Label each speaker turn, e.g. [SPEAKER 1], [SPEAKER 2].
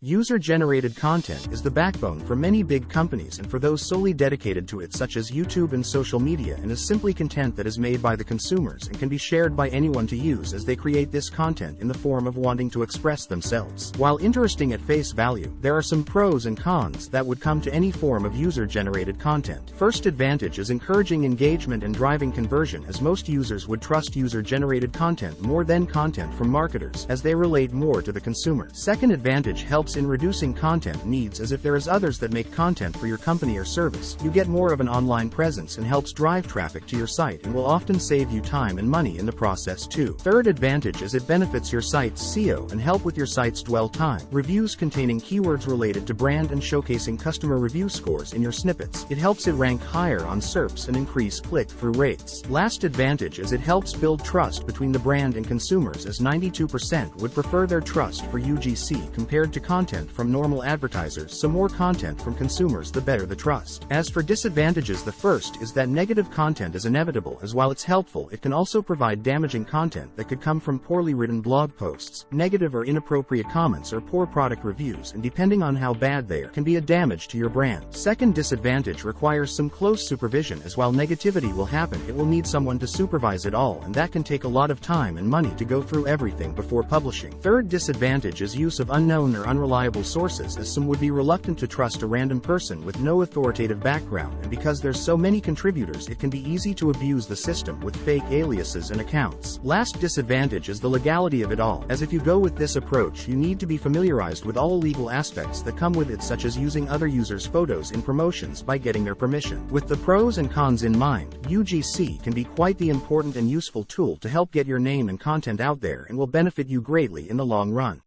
[SPEAKER 1] User-generated content is the backbone for many big companies and for those solely dedicated to it, such as YouTube and social media, and is simply content that is made by the consumers and can be shared by anyone to use as they create this content in the form of wanting to express themselves. While interesting at face value, there are some pros and cons that would come to any form of user-generated content. First advantage is encouraging engagement and driving conversion, as most users would trust user-generated content more than content from marketers, as they relate more to the consumer. Second advantage helps in reducing content needs, as if there is others that make content for your company or service, you get more of an online presence and helps drive traffic to your site and will often save you time and money in the process too. Third advantage is it benefits your site's SEO and help with your site's dwell time. Reviews containing keywords related to brand and showcasing customer review scores in your snippets. It helps it rank higher on SERPs and increase click-through rates. Last advantage is it helps build trust between the brand and consumers, as 92% would prefer their trust for UGC compared to content from normal advertisers, so more content from consumers the better the trust. As for disadvantages, the first is that negative content is inevitable, as while it's helpful, it can also provide damaging content that could come from poorly written blog posts, negative or inappropriate comments, or poor product reviews, and depending on how bad they are, can be a damage to your brand. Second disadvantage requires some close supervision, as while negativity will happen, it will need someone to supervise it all, and that can take a lot of time and money to go through everything before publishing. Third disadvantage is use of unknown or unreliable sources, as some would be reluctant to trust a random person with no authoritative background, and because there's so many contributors, it can be easy to abuse the system with fake aliases and accounts. Last disadvantage is the legality of it all, as if you go with this approach, you need to be familiarized with all legal aspects that come with it, such as using other users' photos in promotions by getting their permission. With the pros and cons in mind, UGC can be quite the important and useful tool to help get your name and content out there, and will benefit you greatly in the long run.